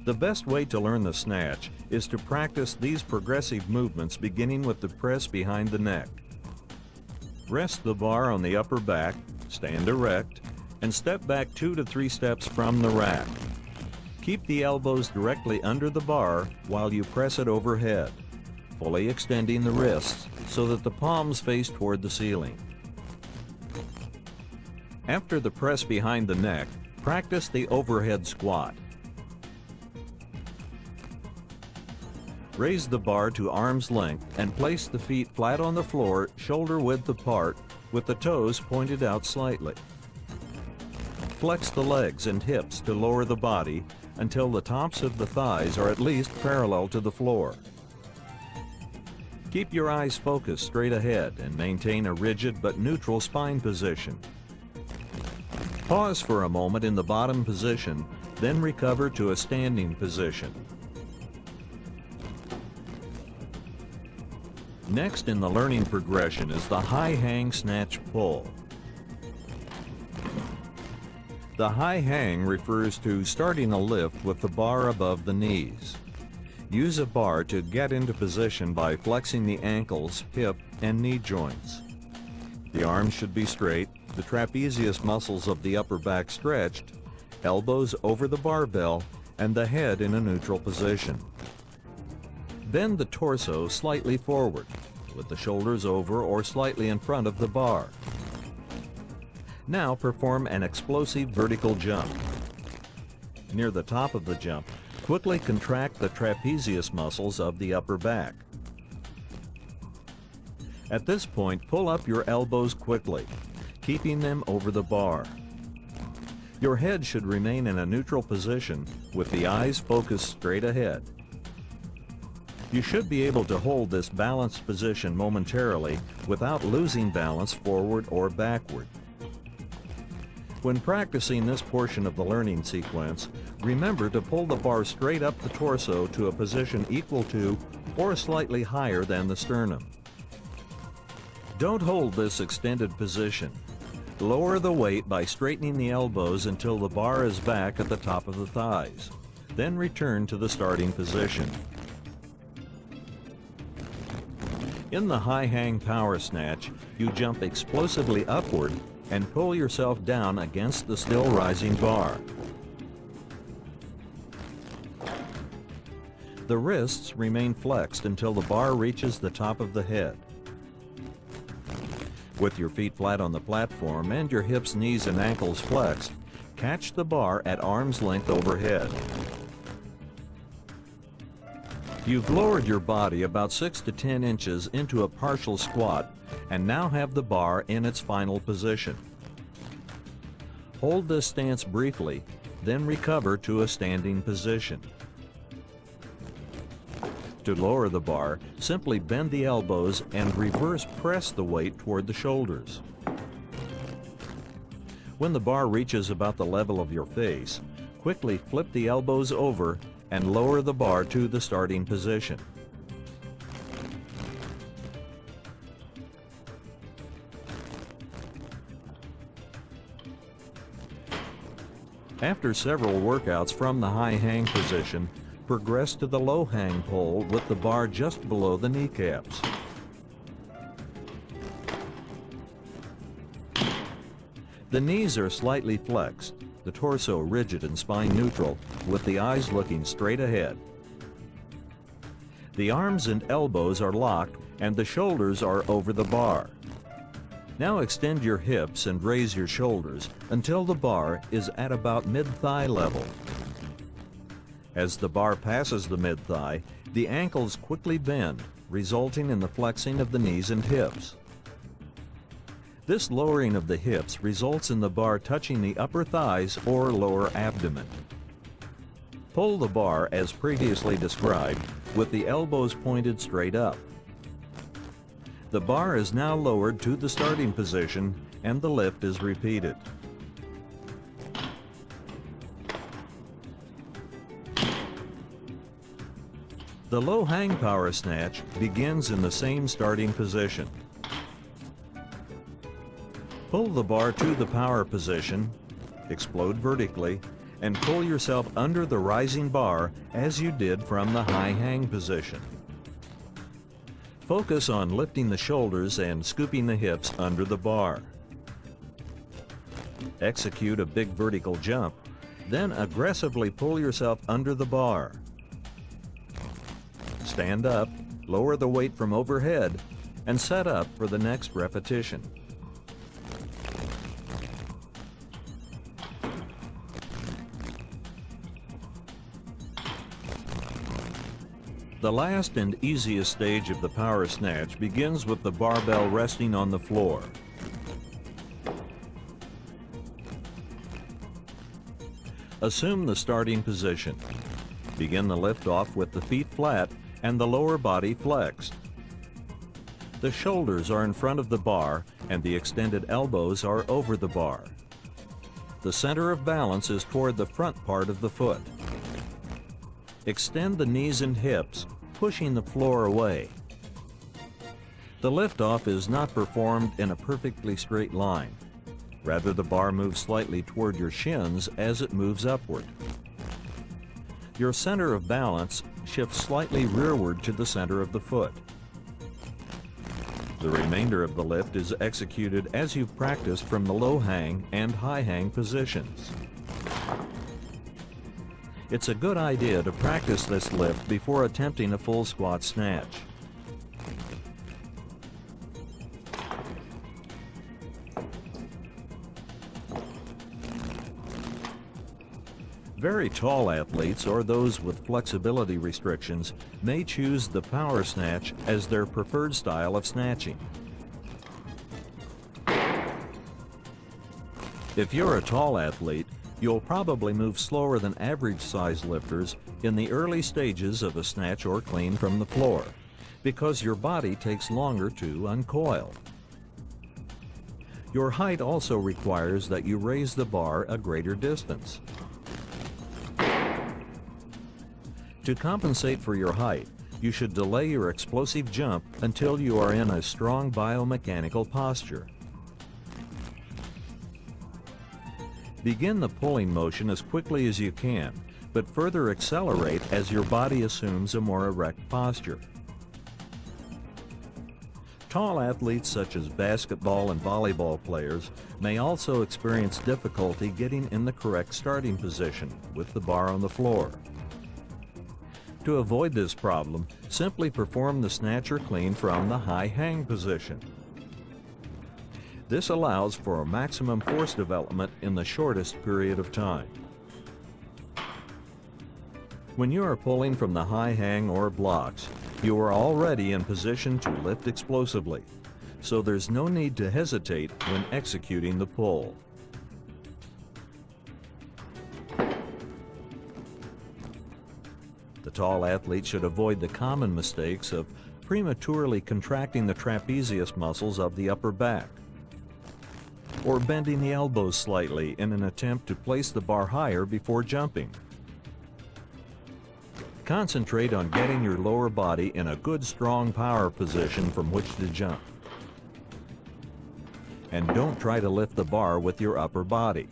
The best way to learn the snatch is to practice these progressive movements beginning with the press behind the neck. Rest the bar on the upper back, stand erect, and step back 2 to 3 steps from the rack. Keep the elbows directly under the bar while you press it overhead, fully extending the wrists so that the palms face toward the ceiling. After the press behind the neck, practice the overhead squat. Raise the bar to arm's length and place the feet flat on the floor, shoulder width apart, with the toes pointed out slightly. Flex the legs and hips to lower the body until the tops of the thighs are at least parallel to the floor. Keep your eyes focused straight ahead and maintain a rigid but neutral spine position. Pause for a moment in the bottom position, then recover to a standing position. Next in the learning progression is the high hang snatch pull. The high hang refers to starting a lift with the bar above the knees. Use a bar to get into position by flexing the ankles, hip, and knee joints. The arms should be straight, the trapezius muscles of the upper back stretched, elbows over the barbell, and the head in a neutral position. Bend the torso slightly forward, with the shoulders over or slightly in front of the bar. Now perform an explosive vertical jump. Near the top of the jump, quickly contract the trapezius muscles of the upper back. At this point, pull up your elbows quickly, keeping them over the bar. Your head should remain in a neutral position with the eyes focused straight ahead. You should be able to hold this balanced position momentarily without losing balance forward or backward. When practicing this portion of the learning sequence, remember to pull the bar straight up the torso to a position equal to or slightly higher than the sternum. Don't hold this extended position. Lower the weight by straightening the elbows until the bar is back at the top of the thighs. Then return to the starting position. In the high hang power snatch, you jump explosively upward and pull yourself down against the still rising bar. The wrists remain flexed until the bar reaches the top of the head. With your feet flat on the platform and your hips, knees, and ankles flexed, catch the bar at arm's length overhead. You've lowered your body about 6 to 10 inches into a partial squat and now have the bar in its final position. Hold this stance briefly, then recover to a standing position. To lower the bar, simply bend the elbows and reverse press the weight toward the shoulders. When the bar reaches about the level of your face, quickly flip the elbows over and lower the bar to the starting position. After several workouts from the high hang position, progress to the low hang pole with the bar just below the kneecaps. The knees are slightly flexed, the torso rigid and spine neutral, with the eyes looking straight ahead. The arms and elbows are locked and the shoulders are over the bar. Now extend your hips and raise your shoulders until the bar is at about mid-thigh level. As the bar passes the mid-thigh, the ankles quickly bend, resulting in the flexing of the knees and hips. This lowering of the hips results in the bar touching the upper thighs or lower abdomen. Pull the bar as previously described, with the elbows pointed straight up. The bar is now lowered to the starting position and the lift is repeated. The low hang power snatch begins in the same starting position. Pull the bar to the power position, explode vertically, and pull yourself under the rising bar as you did from the high hang position. Focus on lifting the shoulders and scooping the hips under the bar. Execute a big vertical jump, then aggressively pull yourself under the bar. Stand up, lower the weight from overhead, and set up for the next repetition. The last and easiest stage of the power snatch begins with the barbell resting on the floor. Assume the starting position. Begin the lift off with the feet flat and the lower body flexed. The shoulders are in front of the bar and the extended elbows are over the bar. The center of balance is toward the front part of the foot. Extend the knees and hips, pushing the floor away. The liftoff is not performed in a perfectly straight line. Rather, the bar moves slightly toward your shins as it moves upward. Your center of balance shifts slightly rearward to the center of the foot. The remainder of the lift is executed as you've practiced from the low hang and high hang positions. It's a good idea to practice this lift before attempting a full squat snatch. Very tall athletes or those with flexibility restrictions may choose the power snatch as their preferred style of snatching. If you're a tall athlete, you'll probably move slower than average size lifters in the early stages of a snatch or clean from the floor, because your body takes longer to uncoil. Your height also requires that you raise the bar a greater distance. To compensate for your height, you should delay your explosive jump until you are in a strong biomechanical posture. Begin the pulling motion as quickly as you can, but further accelerate as your body assumes a more erect posture. Tall athletes such as basketball and volleyball players may also experience difficulty getting in the correct starting position with the bar on the floor. To avoid this problem, simply perform the snatch or clean from the high hang position. This allows for maximum force development in the shortest period of time. When you are pulling from the high hang or blocks, you are already in position to lift explosively, so there's no need to hesitate when executing the pull. The tall athlete should avoid the common mistakes of prematurely contracting the trapezius muscles of the upper back, or bending the elbows slightly in an attempt to place the bar higher before jumping. Concentrate on getting your lower body in a good strong power position from which to jump. And don't try to lift the bar with your upper body.